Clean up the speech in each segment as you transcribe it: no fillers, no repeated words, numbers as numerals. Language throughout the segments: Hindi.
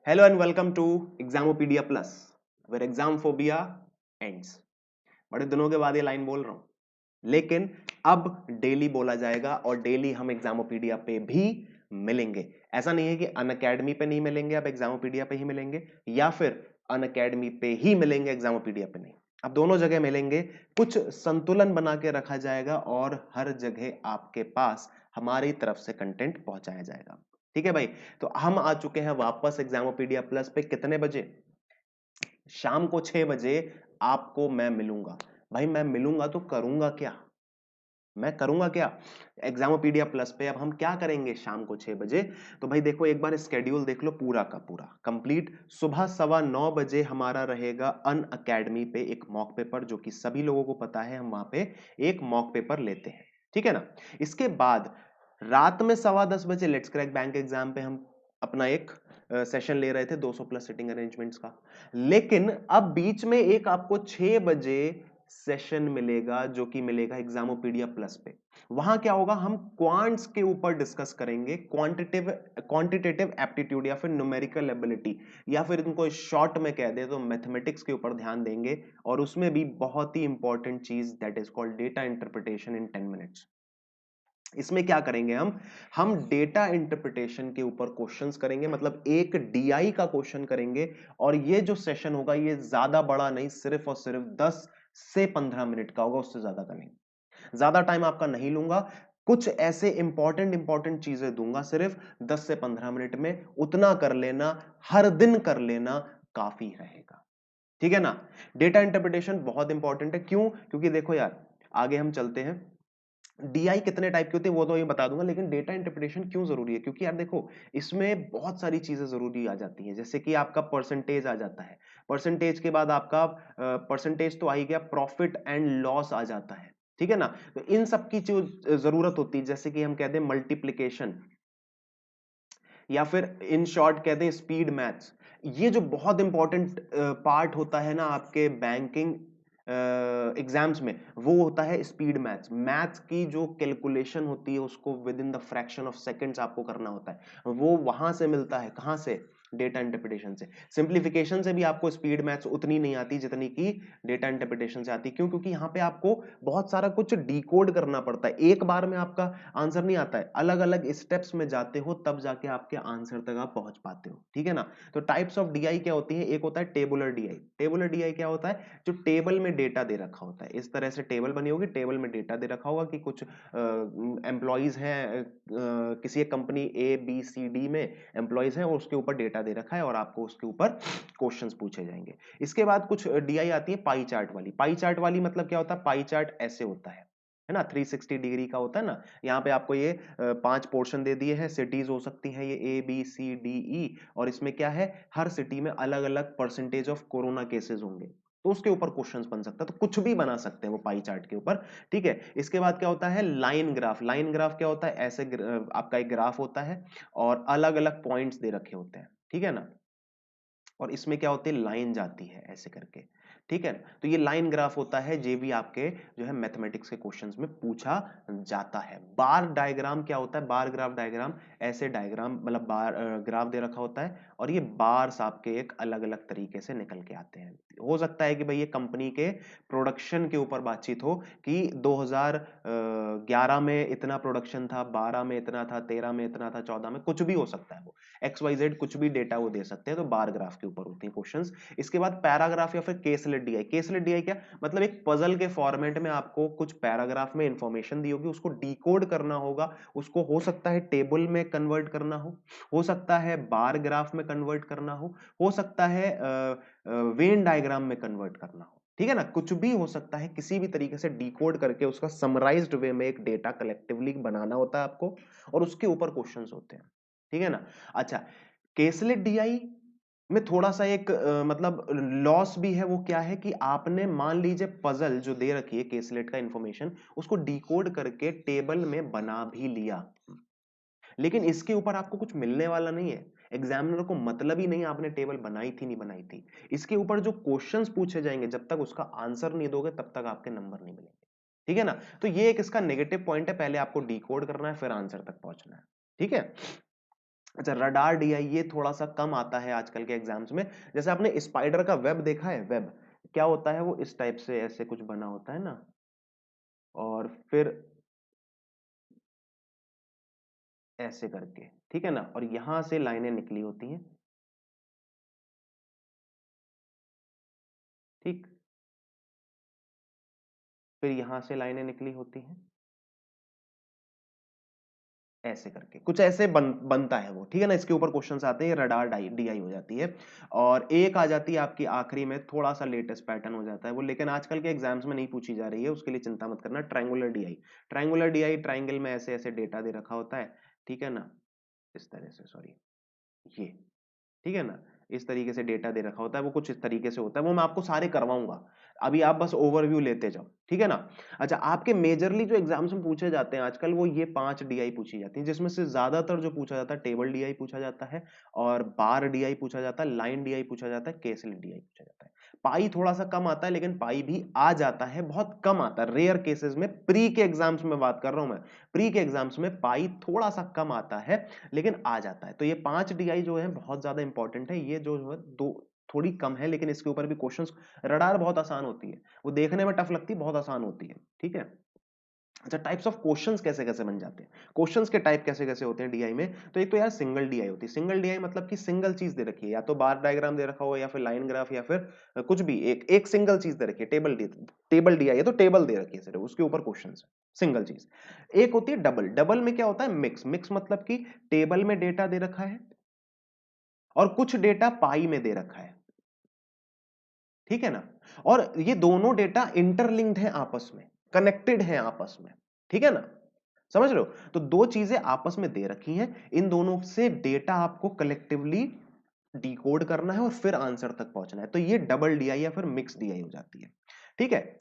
Hello and welcome to Examopedia Plus, where exam phobia ends. बड़े दिनों के बाद ये लाइन बोल रहा हूं, लेकिन अब डेली बोला जाएगा और डेली हम एग्जामोपीडिया पे भी मिलेंगे। ऐसा नहीं है कि अनअकैडमी पे नहीं मिलेंगे, अब एग्जामोपीडिया पे ही मिलेंगे, या फिर अनअकैडमी पे ही मिलेंगे, एग्जामोपीडिया पे नहीं। अब दोनों जगह मिलेंगे, कुछ संतुलन बना के रखा जाएगा और हर जगह आपके पास हमारी तरफ से कंटेंट पहुंचाया जाएगा। ठीक है भाई। तो हम आ चुके हैं वापस एग्जामोपीडिया प्लस पे। कितने बजे? शाम को 6 बजे आपको मैं मिलूंगा। भाई मैं मिलूंगा तो करूंगा क्या? मैं करूंगा क्या एग्जामोपीडिया प्लस पे? अब हम क्या करेंगे शाम को 6 बजे? तो भाई देखो, एक बार स्केड्यूल देख लो पूरा का पूरा कंप्लीट। सुबह 9:15 बजे हमारा रहेगा अन अकेडमी पे एक मॉक पेपर, जो कि सभी लोगों को पता है, हम वहां पे एक मॉक पेपर लेते हैं। ठीक है ना? इसके बाद रात में 10:15 बजे लेट्स क्रैक बैंक एग्जाम पे हम अपना एक सेशन ले रहे थे 200 प्लस सिटिंग अरेंजमेंट्स का। लेकिन अब बीच में एक आपको 6 बजे सेशन मिलेगा, जो कि मिलेगा एग्जामोपीडिया प्लस पे। वहां क्या होगा, हम क्वांट्स के ऊपर डिस्कस करेंगे, क्वांटिटेटिव एप्टीट्यूड या फिर न्यूमेरिकल एबिलिटी, या फिर इनको शॉर्ट में कह दे तो मैथमेटिक्स के ऊपर ध्यान देंगे। और उसमें भी बहुत ही इंपॉर्टेंट चीज that is called data interpretation in 10 minutes. इसमें क्या करेंगे हम डेटा इंटरप्रिटेशन के ऊपर क्वेश्चंस करेंगे, मतलब एक डीआई का क्वेश्चन करेंगे। और ये जो सेशन होगा ये ज्यादा बड़ा नहीं, सिर्फ और सिर्फ 10 से 15 मिनट का होगा, उससे ज्यादा का नहीं। ज्यादा टाइम आपका नहीं लूंगा, कुछ ऐसे इंपॉर्टेंट इंपॉर्टेंट चीजें दूंगा, सिर्फ 10 से 15 मिनट में उतना कर लेना, हर दिन कर लेना, काफी रहेगा। ठीक है ना? डेटा इंटरप्रिटेशन बहुत इंपॉर्टेंट है। क्यों? क्योंकि देखो यार, आगे हम चलते हैं। डीआई कितने टाइप की होती है वो तो ये बता दूंगा, लेकिन डेटा इंटरप्रिटेशन क्यों जरूरी है? क्योंकि यार देखो, इसमें बहुत सारी चीजें जरूरी आ जाती हैं। जैसे कि आपका परसेंटेज आ जाता है, परसेंटेज के बाद आपका परसेंटेज तो आ ही गया, प्रॉफिट एंड लॉस आ जाता है। ठीक है ना? तो इन सब की जो जरूरत होती है, जैसे कि हम कहते हैं मल्टीप्लीकेशन, या फिर इन शॉर्ट कहते हैं स्पीड मैथ्स। ये जो बहुत इंपॉर्टेंट पार्ट होता है ना आपके बैंकिंग एग्जाम्स में, वो होता है स्पीड मैथ्स। मैथ्स की जो कैलकुलेशन होती है उसको with in the fraction of seconds आपको करना होता है। वो वहां से मिलता है, कहां से? डेटा इंटरप्रिटेशन से। सिंप्लीफिकेशन से भी आपको स्पीड मैथ्स उतनी नहीं आती जितनी की डेटा इंटरप्रिटेशन से आती। क्यों? क्योंकि यहाँ पे आपको बहुत सारा कुछ डिकोड करना पड़ता है, एक बार में आपका आंसर नहीं आता है, अलग अलग स्टेप्स में जाते हो तब जाके आपके आंसर तक आप पहुंच पाते हो। ठीक है ना? तो टाइप्स ऑफ डीआई क्या होती है? एक होता है टेबुलर डीआई। टेबुलर डीआई क्या होता है? जो टेबल में डेटा दे रखा होता है, इस तरह से टेबल बनी होगी, टेबल में डेटा दे रखा होगा कि कुछ एम्प्लॉइज हैं, किसी एक company A B C D में एम्प्लॉइज हैं, और उसके ऊपर डेटा दे रखा है और आपको उसके ऊपर क्वेश्चंस पूछे जाएंगे। इसके बाद कुछ डीआई आती है पाई चार्ट वाली। पाई चार्ट वाली मतलब क्या होता है? पाई चार्ट ऐसे होता है ना, 360 डिग्री का होता है ना। यहाँ पे आपको ये 5 पोर्शन दे दिए हैं, सिटीज हो सकती हैं ये ए बी सी डी ई, और इसमें क्या है, हर सिटी में अलग अलग परसेंटेज ऑफ कोरोना केसेस होंगे, तो उसके ऊपर क्वेश्चंस बन सकता है, तो कुछ भी बना सकते हैं वो पाई चार्ट के ऊपर। ठीक है? इसके बाद क्या होता है? Line graph. लाइन ग्राफ क्या होता है? ऐसे आपका एक ग्राफ होता है और अलग अलग पॉइंट्स दे रखे होते हैं। ठीक है ना? और इसमें क्या होती है? लाइन जाती है ऐसे करके। ठीक है? तो ये लाइन ग्राफ होता है, ये भी आपके जो है मैथमेटिक्स के क्वेश्चंस में पूछा जाता है। बार डायग्राम क्या होता है? बार ग्राफ डायग्राम, ऐसे डायग्राम मतलब बार ग्राफ दे रखा होता है, और ये बार्स आपके एक अलग अलग तरीके से निकल के आते हैं। हो सकता है कि भाई ये कंपनी के प्रोडक्शन के ऊपर बातचीत हो कि 2011 में इतना प्रोडक्शन था, 12 में इतना था, 13 में इतना था, 14 में, कुछ भी हो सकता है। वो XYZ कुछ भी डेटा वो दे सकते हैं, तो बार ग्राफ के ऊपर होते हैं क्वेश्चंस। इसके बाद पैराग्राफ या फिर केसलेट डीआई। केसलेट डीआई क्या मतलब? एक पजल के फॉर्मेट में आपको कुछ पैराग्राफ में इंफॉर्मेशन दी होगी, उसको डिकोड करना होगा। उसको हो सकता है टेबल में कन्वर्ट करना हो सकता है बार ग्राफ में कन्वर्ट करना हो सकता है वेन डायग्राम में कन्वर्ट करना हो। ठीक है ना? कुछ भी हो सकता है, किसी भी तरीके से डिकोड करके उसका समराइज्ड वे में एक डेटा कलेक्टिवली बनाना होता है आपको, और उसके ऊपर क्वेश्चंस होते हैं। ठीक है ना? अच्छा, केसलेट डीआई में थोड़ा सा एक मतलब लॉस भी है। वो क्या है कि आपने मान लीजिए पजल जो दे रखी है केसलेट का इंफॉर्मेशन, उसको डिकोड करके टेबल में बना भी लिया, लेकिन इसके ऊपर आपको कुछ मिलने वाला नहीं है। एग्जामिनर को मतलब ही नहीं आपने टेबल बनाई थी नहीं बनाई थी। इसके ऊपर जो क्वेश्चंस पूछे जाएंगे, जब तक उसका आंसर नहीं दोगे तब तक आपके नंबर नहीं मिलेंगे। ठीक है ना? तो ये एक इसका नेगेटिव पॉइंट है, पहले आपको डिकोड करना है फिर आंसर तक पहुंचना है। ठीक है? अच्छा, रडार डीआई ये थोड़ा सा कम आता है आजकल के एग्जाम्स में। जैसे आपने स्पाइडर का वेब देखा है, वेब क्या होता है, वो इस टाइप से ऐसे कुछ बना होता है ना, और फिर ऐसे करके, ठीक है ना, और यहां से लाइनें निकली होती हैं, ठीक, फिर यहां से लाइनें निकली होती हैं ऐसे करके, कुछ ऐसे बनता है वो, ठीक है ना। इसके ऊपर क्वेश्चंस आते हैं, रडार डीआई हो जाती है। और एक आ जाती है आपकी आखिरी में, थोड़ा सा लेटेस्ट पैटर्न हो जाता है वो, लेकिन आजकल के एग्जाम्स में नहीं पूछी जा रही है, उसके लिए चिंता मत करना। Triangular DI, triangular DI, triangle में ऐसे ऐसे डेटा दे रखा होता है, ठीक है ना, इस तरह से, सॉरी ये, ठीक है ना, इस तरीके से डेटा दे रखा होता है, वो कुछ इस तरीके से होता है, वो मैं आपको सारे करवाऊंगा, अभी आप बस ओवरव्यू लेते जाओ, ठीक है ना। अच्छा, आपके मेजरली जो एग्जाम्स में पूछे जाते हैं आजकल, वो ये 5 डीआई पूछी जाती है, जिसमें से ज्यादातर जो पूछा जाता है, टेबल डीआई पूछा जाता है, और बार डीआई पूछा जाता है, लाइन डीआई पूछा जाता है, केस डीआई पूछा जाता है। पाई थोड़ा सा कम आता है, लेकिन पाई भी आ जाता है, बहुत कम आता है, रेयर केसेस में। प्री के एग्जाम्स में बात कर रहा हूं मैं, प्री के एग्जाम्स में पाई थोड़ा सा कम आता है, लेकिन आ जाता है। तो ये 5 डीआई जो है बहुत ज्यादा इंपॉर्टेंट है, ये जो है दो थोड़ी कम है, लेकिन इसके ऊपर भी क्वेश्चंस, रडार बहुत आसान होती है, वो देखने में टफ लगती है, बहुत आसान होती है, ठीक है। अच्छा, टाइप्स ऑफ क्वेश्चंस कैसे कैसे बन जाते हैं, क्वेश्चंस के टाइप कैसे कैसे होते हैं डीआई में। तो एक तो यार सिंगल डीआई होती है, सिंगल डीआई मतलब कि सिंगल चीज दे रखी है, या तो बार डायग्राम दे रखा हो, या फिर लाइन ग्राफ, या फिर कुछ भी, एक एक सिंगल चीज दे रखी है, टेबल डीआई है तो टेबल दे रखी है सिर्फ, उसके ऊपर क्वेश्चन है, सिंगल चीज। एक होती है डबल, डबल में क्या होता है, मिक्स, मिक्स मतलब कि टेबल में डेटा दे रखा है और कुछ डेटा पाई में दे रखा है, ठीक है ना, और ये दोनों डेटा इंटरलिंक्ड है आपस में, कनेक्टेड है आपस में, ठीक है ना, समझ रहे हो। तो दो चीजें आपस में दे रखी हैं, इन दोनों से डेटा आपको कलेक्टिवली डिकोड करना है और फिर आंसर तक पहुंचना है, तो ये डबल डीआई या फिर मिक्स डीआई हो जाती है, ठीक है।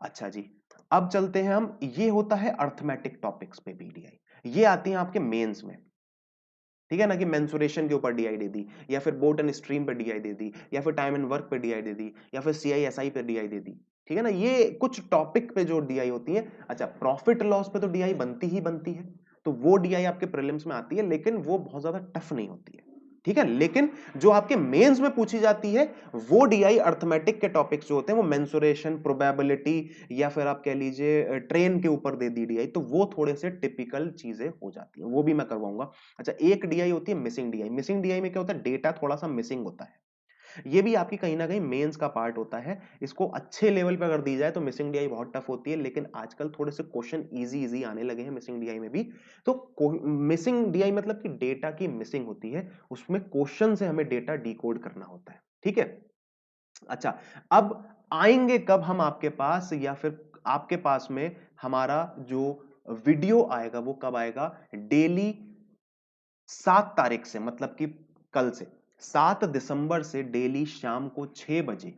अच्छा जी, अब चलते हैं हम, ये होता है अर्थमेटिक टॉपिक्स पे बीडीआई, ये आती है आपके मेंस में, ठीक है ना, कि मेंसुरेशन के ऊपर डीआई दे दी, या फिर बोट एंड स्ट्रीम पे डीआई दे दी, या फिर टाइम एंड वर्क पे डीआई दे दी, या फिर सीआईएसआई पे डीआई दे दी, ठीक है ना, ये कुछ टॉपिक पे जो डीआई होती है। अच्छा, प्रॉफिट लॉस पे तो डीआई बनती ही बनती है, तो वो डीआई आपके प्रीलिम्स में आती है, लेकिन वो बहुत ज्यादा टफ नहीं होती है, ठीक है। लेकिन जो आपके मेंस में पूछी जाती है, वो डीआई अर्थमेटिक के टॉपिक्स जो होते हैं, वो मेंसुरेशन, प्रोबेबिलिटी, या फिर आप कह लीजिए ट्रेन के ऊपर दे दी डीआई, तो वो थोड़े से टिपिकल चीजें हो जाती हैं, वो भी मैं करवाऊंगा। अच्छा, एक डीआई होती है मिसिंग डीआई, मिसिंग डीआई में क्या होता है, डेटा थोड़ा सा मिसिंग होता है, ये भी आपकी कहीं ना कहीं मेंस का पार्ट होता है, इसको अच्छे लेवल पे अगर दी जाए तो मिसिंग डीआई बहुत टफ होती है, लेकिन आजकल थोड़े से क्वेश्चन इजी इजी आने लगे हैं मिसिंग डीआई में भी। तो मिसिंग डीआई मतलब कि डेटा की मिसिंग होती है, उसमें क्वेश्चन से हमें डेटा डिकोड करना होता है, ठीक है। अच्छा, अब आएंगे कब हम आपके पास, या फिर आपके पास में हमारा जो वीडियो आएगा वो कब आएगा, डेली 7 तारीख से, मतलब कि कल से, 7 दिसंबर से डेली शाम को 6 बजे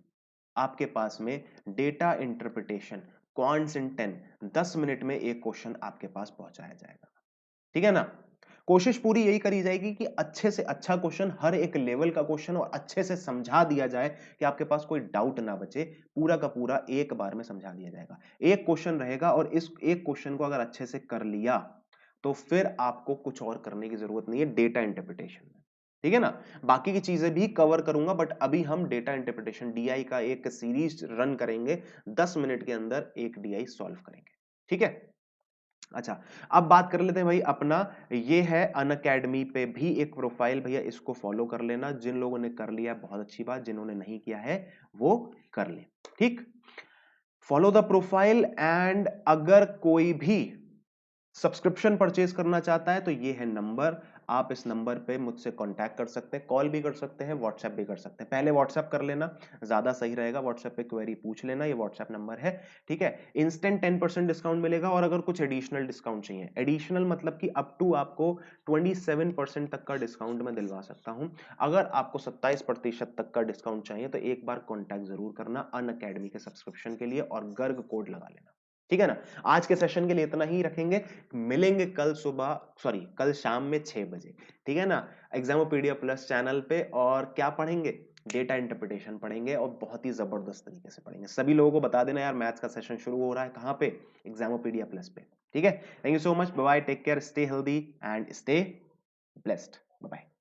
आपके पास में डेटा इंटरप्रिटेशन क्वांट्स इन 10 मिनट में एक क्वेश्चन आपके पास पहुंचाया जाएगा, ठीक है ना। कोशिश पूरी यही करी जाएगी कि अच्छे से अच्छा क्वेश्चन, हर एक लेवल का क्वेश्चन, और अच्छे से समझा दिया जाए कि आपके पास कोई डाउट ना बचे, पूरा का पूरा एक बार में समझा दिया जाएगा। एक क्वेश्चन रहेगा, और इस एक क्वेश्चन को अगर अच्छे से कर लिया तो फिर आपको कुछ और करने की जरूरत नहीं है डेटा इंटरप्रिटेशन में, ठीक है ना। बाकी की चीजें भी कवर करूंगा, बट अभी हम डेटा इंटरप्रिटेशन डीआई का एक सीरीज रन करेंगे, 10 मिनट के अंदर एक डीआई सॉल्व करेंगे, ठीक है। अच्छा, अब बात कर लेते हैं भाई अपना, ये है अनअकैडमी पे भी एक प्रोफाइल, भैया इसको फॉलो कर लेना, जिन लोगों ने कर लिया बहुत अच्छी बात, जिन्होंने नहीं किया है वो कर ले, ठीक। फॉलो द प्रोफाइल, एंड अगर कोई भी सब्सक्रिप्शन परचेज करना चाहता है तो ये है नंबर, आप इस नंबर पे मुझसे कांटेक्ट कर सकते हैं, कॉल भी कर सकते हैं, व्हाट्सएप भी कर सकते हैं। पहले व्हाट्सएप कर लेना, ज्यादा सही रहेगा, व्हाट्सएप पे क्वेरी पूछ लेना, ये व्हाट्सएप नंबर है, ठीक है। इंस्टेंट 10% डिस्काउंट मिलेगा, और अगर कुछ एडिशनल डिस्काउंट चाहिए, एडिशनल मतलब कि अप टू आपको 27% तक का डिस्काउंट मैं दिलवा सकता हूं। अगर आपको 27% तक का डिस्काउंट चाहिए तो एक बार कॉन्टैक्ट जरूर करना अनअकैडमी के सब्सक्रिप्शन के लिए, और गर्ग कोड लगा लेना, ठीक है ना। आज के सेशन के लिए इतना ही रखेंगे, मिलेंगे कल सुबह, सॉरी कल शाम में 6 बजे, ठीक है ना, एग्जामोपीडिया प्लस चैनल पे। और क्या पढ़ेंगे, डेटा इंटरप्रिटेशन पढ़ेंगे, और बहुत ही जबरदस्त तरीके से पढ़ेंगे। सभी लोगों को बता देना यार, मैथ्स का सेशन शुरू हो रहा है कहाँ पे, एग्जामोपीडिया प्लस पे, ठीक है। Thank you so much, bye, take care, stay healthy and stay blessed. Bye.